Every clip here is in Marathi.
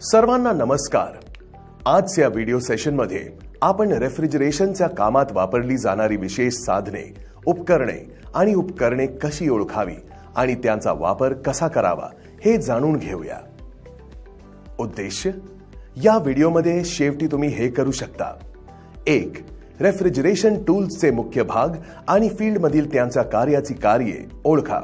सर्वांना नमस्कार। आजच्या व्हिडिओ सेशनमध्ये आपण रेफ्रिजरेशनच्या कामात वापरली जाणारी विशेष साधने, उपकरणे कशी ओळखावी आणि त्यांचा वापर कसा करावा हे जाणून घेऊया। उद्देश्य या व्हिडिओमध्ये शेवटी तुम्ही हे करू शकता। 1. रेफ्रिजरेशन टूल्सचे मुख्य भाग आणि फील्डमधील त्यांच्या कार्याची कार्ये ओळखा।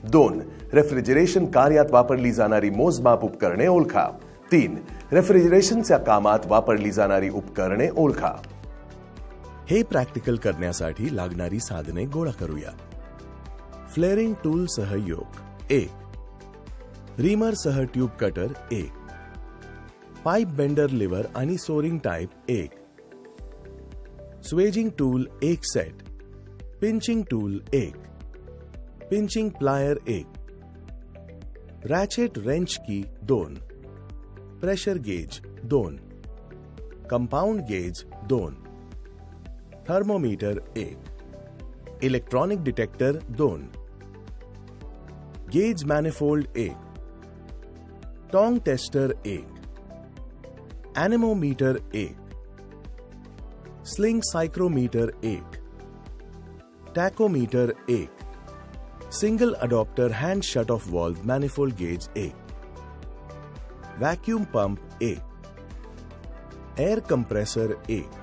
2. रेफ्रिजरेशन कार्यात वापरली जाणारी मोजमाप उपकरणे ओळखा। 3. रेफ्रिजरेशनच्या कामात वापरली जाणारी उपकरणे ओळखा। हे प्रॅक्टिकल करण्यासाठी लागणारी साधने गोळा करूया। फ्लेअरिंग टूल सह योग 1. रीमर सह tube cutter 1. Pipe bender lever आणि spring type 1. Swaging tool 1 set. Pinching tool 1. Pinching plier 1. Ratchet wrench की 2. Pressure gauge 2. Compound gauge 2. Thermometer 1. Electronic detector 2. Gauge manifold 1. Tong tester 1. Anemometer 1. Sling psychrometer 1. Tachometer 1. Single adapter hand shut off valve manifold gauge 1. Vacuum pump 1. Air compressor 1.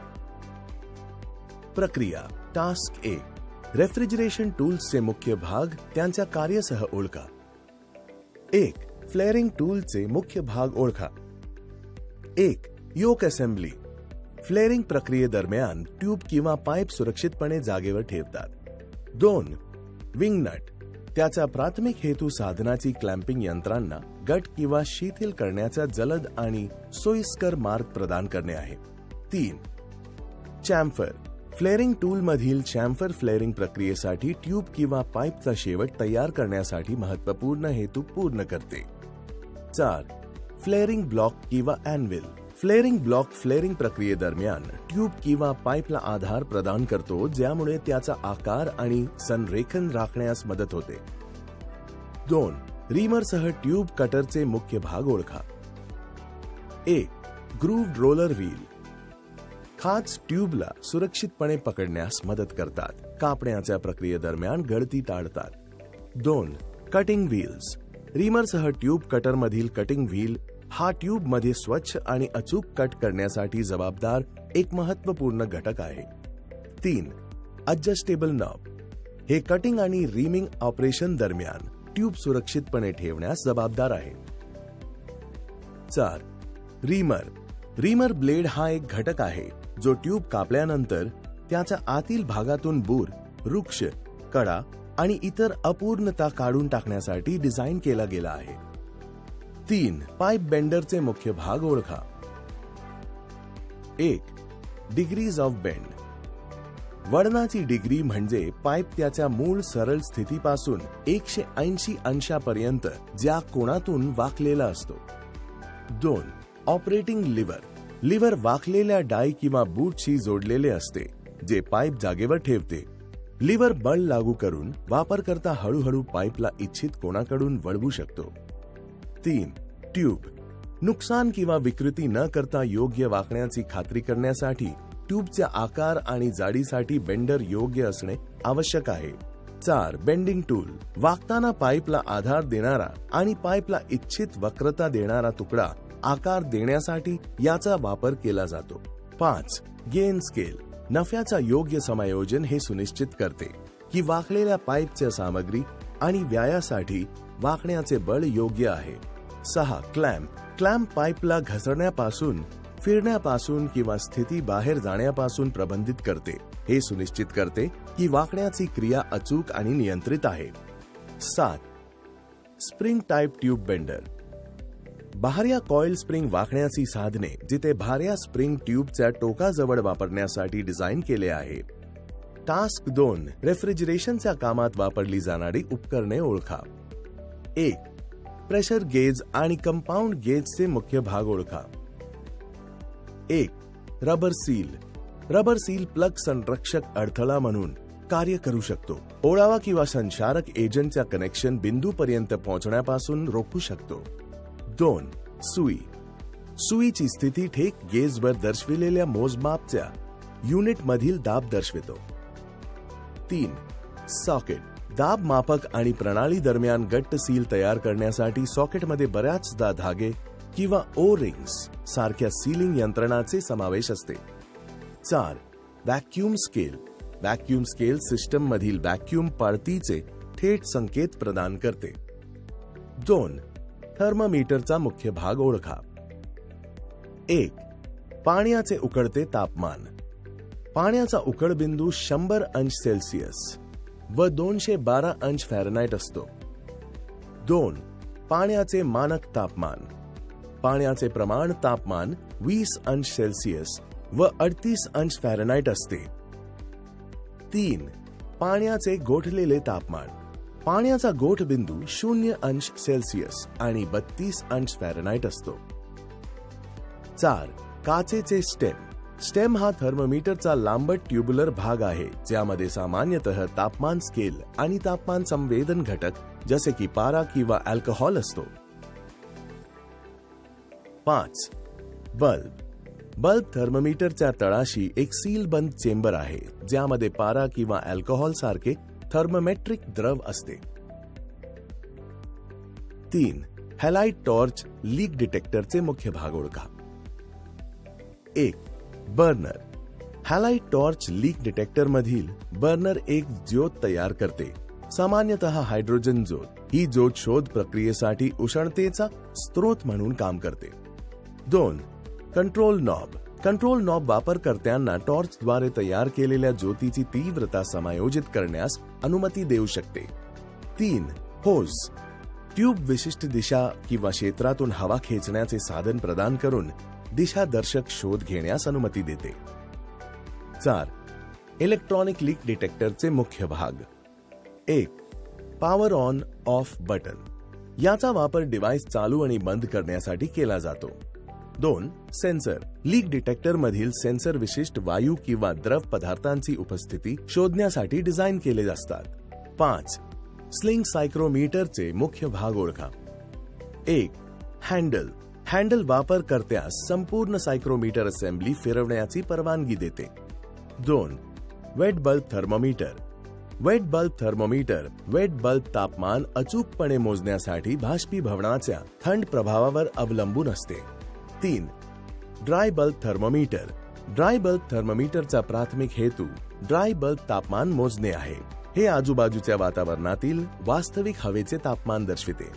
प्रक्रिया टास्क 1. रेफ्रिजरेशन टूल्सचे मुख्य भाग त्यांच्या कार्यासह ओळखा। 1. फ्लेअरिंग टूलचे मुख्य भाग ओळखा। 1. Yoke assembly. फ्लेअरिंग प्रक्रियेदरम्यान ट्यूब किंवा पाईप सुरक्षितपणे जागेवर ठेवतात। 2. Wing nut. त्याचा प्राथमिक हेतू साधनाची क्लॅम्पिंग यंत्रांना गट किंवा शिथिल करण्याचा जलद आणि सोयीस्कर मार्ग प्रदान करणे आहे। 3. चॅम्फर। फ्लेअरिंग टूल मधील चॅम्फर फ्लेअरिंग प्रक्रियेसाठी ट्यूब किंवा पाईपचा शेवट तयार करण्यासाठी महत्त्वपूर्ण हेतू पूर्ण करते। 4. फ्लेअरिंग ब्लॉक किंवा एनविल। फ्लेअरिंग ब्लॉक फ्लेअरिंग प्रक्रियेदरम्यान ट्यूब किंवा पाईपला आधार प्रदान करतो, ज्यामुळे त्याचा आकार आणि संरेखन राखण्यास मदत होते। 2. रीमर सह ट्यूब कटरचे मुख्य भाग ओळखा। 1. Grooved roller wheel. खाच ट्यूबला सुरक्षितपणे पकडण्यास मदत करतात, कापण्याच्या प्रक्रियेदरम्यान गळती टाळतात। 2. Cutting wheels. रीमर सह ट्यूब कटर मधील कटिंग व्हील हा ट्यूब मध्ये स्वच्छ आणि अचूक कट करण्यासाठी जबाबदार एक महत्त्वपूर्ण घटक आहे। 3. Adjustable knob. हे कटिंग आणि रीमिंग ऑपरेशन दरम्यान ट्यूब सुरक्षितपणे ठेवण्यास जबाबदार आहे। 4. रीमर। रीमर ब्लेड हा एक घटक आहे जो ट्यूब कापल्यानंतर त्याच्या आतील भागातून बूर, वृक्ष, कडा आणि इतर अपूर्णता काढून टाकण्यासाठी डिझाइन केला गेला आहे। 3. पाइप बेंडरचे मुख्य भाग ओळखा। 1. Degrees of bend. वळणाची डिग्री म्हणजे पाईप त्याच्या मूळ सरळ स्थितीपासून 180 अंशापर्यंत ज्या कोनातून वाकलेला असतो। 2. Operating liver. लिव्हर वाकलेल्या डाय किंवा बूटशी जोडलेले असते, जे पाईप जागेवर ठेवते। लिव्हर बळ लागू करून वापरकर्ता हळूहळू पाईपला इच्छित कोणाकडून वळवू शकतो। 3. ट्यूब। नुकसान किंवा विकृती न करता योग्य वाकण्याची खात्री करण्यासाठी ट्यूबच्या आकार आणि जाडीसाठी बेंडर योग्य असणे आवश्यक आहे। 4. Bending tool. वाकताना पाईपला आधार देणारा आणि पाईपला इच्छित वक्रता देणारा तुकडा आकार देण्यासाठी याचा वापर केला जातो। 5. Gain scale. नफ्याचा योग्य समायोजन हे सुनिश्चित करते की वाकलेल्या पाईपच्या सामग्री आणि व्यायासाठी वाकण्याचे बळ योग्य आहे। 6. क्लॅम्प। क्लॅम्प पाईपला घसरण्यापासून, फिरण्यापासून किंवा स्थिती बाहेर जाण्यापासून प्रबंधित करते। हे सुनिश्चित करते की वाकण्याची क्रिया अचूक आणि नियंत्रित आहे। 7. Spring type tube bender. बाह्य कॉइल स्प्रिंग वाकण्याची साधने जिथे भार्या स्प्रिंग ट्यूबच्या टोकाजवळ वापरण्यासाठी डिझाइन केले आहे। टास्क 2. रेफ्रिजरेशनच्या कामात वापरली जाणारी उपकरणे ओळखा। 1. प्रेशर गेज आणि कंपाउंड गेजचे मुख्य भाग ओळखा। 1. Rubber seal. Rubber seal plug संरक्षक अडथळा म्हणून कार्य करू शकतो, ओळावा किंवा संचारक एजंटच्या कनेक्शन बिंदूपर्यंत पोहोचण्यापासून रोखू शकतो। 2. सुई। सुईची स्थिती थेट गेजवर दर्शविलेल्या मोजमापच्या युनिट मधील दाब दर्शवितो. 3. सॉकेट दाब मापक आणि प्रणाली दरम्यान घट्ट सील तयार करण्यासाठी सॉकेटमध्ये बऱ्याचदा धागे किंवा ओ रिंग्स सारख्या सीलिंग यंत्रणाचे समावेश असते. 4. Vacuum scale vacuum scale system मधील व्हॅक्यूम पाळतीचे थेट संकेत प्रदान करते. 2. थर्मामीटरचा मुख्य भाग ओळखा. 1. पाण्याचे उकळते तापमान. पाण्याचा उकळबिंदू 100 अंश सेल्सिअस व 212 अंश फॅरनहाइट असतो. 2. पाण्याचे मानक तापमान. पाण्याचे प्रमाण तापमान 20 अंश सेल्सिअस व 38 अंश फॅरनहाइट असते. 3. पाण्याचे गोठलेले तापमान. पाण्याचा गोठबिंदू 0 अंश सेल्सिअस आणि 32 अंश फॅरनहाइट असतो. 4. काचेचे स्टेम. स्टेम हा थर्मोमीटरचा लांबट ट्यूबुलर भाग आहे ज्यामध्ये सामान्यतः तापमान स्केल आणि तापमान संवेदन घटक जसे की पारा किंवा अल्कोहोल असतो. 5. बल्ब. बल्ब थर्मोमीटरच्या तळाशी एक सील बंद चेंबर आहे ज्यामध्ये पारा किंवा अल्कोहोल सारखे थर्मोमेट्रिक द्रव असते. 3. हॅलाइड टॉर्च लीक डिटेक्टरचे मुख्य भाग ओळखा. 1. Burner. Halide torch leak detector मधील बर्नर एक ज्योत तयार करते, सामान्यतः हायड्रोजन ज्योत. ही ज्योत शोध प्रक्रियेसाठी उष्णतेचा स्रोत म्हणून काम करते. 2. Control knob. कंट्रोल नॉब वापरकर्त्यांना टॉर्चद्वारे तयार केलेल्या ज्योतीची तीव्रता समायोजित करण्यास अनुमती देऊ शकते. 3. होज. ट्यूब विशिष्ट दिशा किंवा क्षेत्रातून हवा खेचण्याचे साधन प्रदान करून दिशादर्शक शोध घेण्यास अनुमती देते. 4. इलेक्ट्रॉनिक लीक डिटेक्टरचे मुख्य भाग. 1. Power on off button. याचा वापर डिव्हाइस चालू आणि बंद करण्यासाठी केला जातो. 2. सेन्सर. लीक डिटेक्टर मधील सेन्सर विशिष्ट वायू किंवा द्रव पदार्थांची उपस्थिती शोधण्यासाठी डिझाइन केले असतात. 5. स्लिंग सायक्रोमीटरचे मुख्य भाग ओळखा. 1. हँडल. हँडल वापरकर्त्यास संपूर्ण सायक्रोमीटर असेंब्ली फिरवण्याची परवानगी देते. 2. Wet bulb thermometer. Wet bulb thermometer wet bulb तापमान अचूकपणे मोजण्यासाठी बाष्पीभवनाच्या थंड प्रभावावर अवलंबून असते. 3. Dry bulb thermometer. Dry bulb थर्मोमीटरचा प्राथमिक हेतू ड्राय बल्ब तापमान मोजणे आहे. हे आजूबाजूच्या वातावरणातील वास्तविक हवेचे तापमान दर्शविते.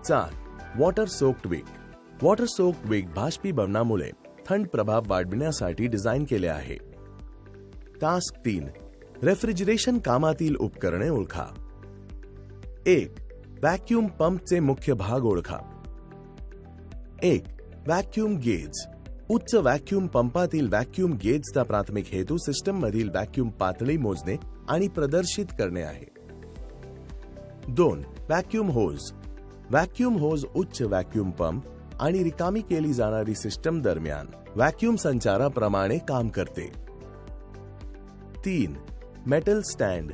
4. वॉटर सोक्ड विक. वॉटर सोक्ड विक बाष्पीभवनामुळे थंड प्रभाव वाढविण्यासाठी डिझाइन केले आहे. टास्क 3. रेफ्रिजरेशन कामातील उपकरणे ओळखा. 1. व्हॅक्यूम पंपचे मुख्य भाग ओळखा. 1. Vacuum gauge. उच्च व्हॅक्यूम पंपातील व्हॅक्यूम गेजचा प्राथमिक हेतू सिस्टम मधील व्हॅक्यूम पातळी मोजणे आणि प्रदर्शित करणे आहे. 2. व्हॅक्यूम होज. व्हॅक्यूम होज उच्च व्हॅक्यूम पंप आणि रिकामी केली जाणारी सिस्टम दरम्यान व्हॅक्यूम संचाराप्रमाणे काम करते. 3. Metal stand.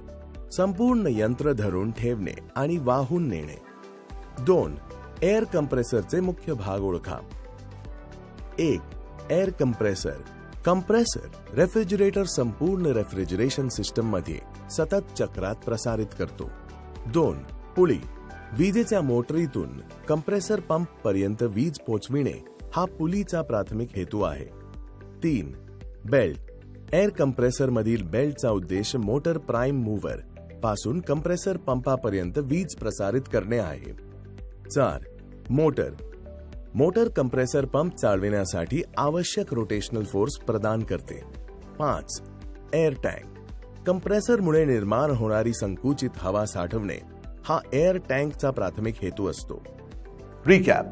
संपूर्ण यंत्र धरून ठेवणे आणि वाहून नेणे. 2. एअर कंप्रेसरचे मुख्य भाग ओळखा. 1. Air compressor. कंप्रेसर रेफ्रिजरेटर संपूर्ण रेफ्रिजरेशन सिस्टम मध्ये सतत चक्रात प्रसारित करतो. 2. पुळी. विजेच्या मोटरीतून कंप्रेसर पंप पर्यंत वीज पोहोचविणे हा पुलीचा प्राथमिक हेतू आहे. 3. बेल्ट. एअर कंप्रेसर मधील बेल्टचा उद्देश मोटर प्राइम मूव्हर पासून कंप्रेसर पंपापर्यंत वीज प्रसारित करणे आहे. 4. मोटर. मोटर कंप्रेसर पंप चालविण्यासाठी आवश्यक रोटेशनल फोर्स प्रदान करते. 5. Air tank. कंप्रेसरमुळे निर्माण होणारी संकुचित हवा साठवणे हा एअर टँकचा प्राथमिक हेतू असतो. रिकॅप.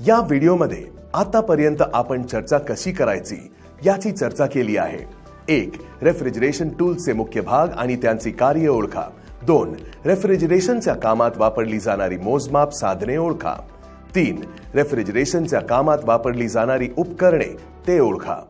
या व्हिडिओमध्ये आतापर्यंत आपण चर्चा कशी करायची याची चर्चा केली आहे. 1. रेफ्रिजरेशन टूल्सचे मुख्य भाग आणि त्यांची कार्य ओळखा. 2. रेफ्रिजरेशनच्या कामात वापरली जाणारी मोजमाप साधने ओळखा. 3. रेफ्रिजरेशनच्या कामात वापरली जाणारी उपकरणे ते ओळखा.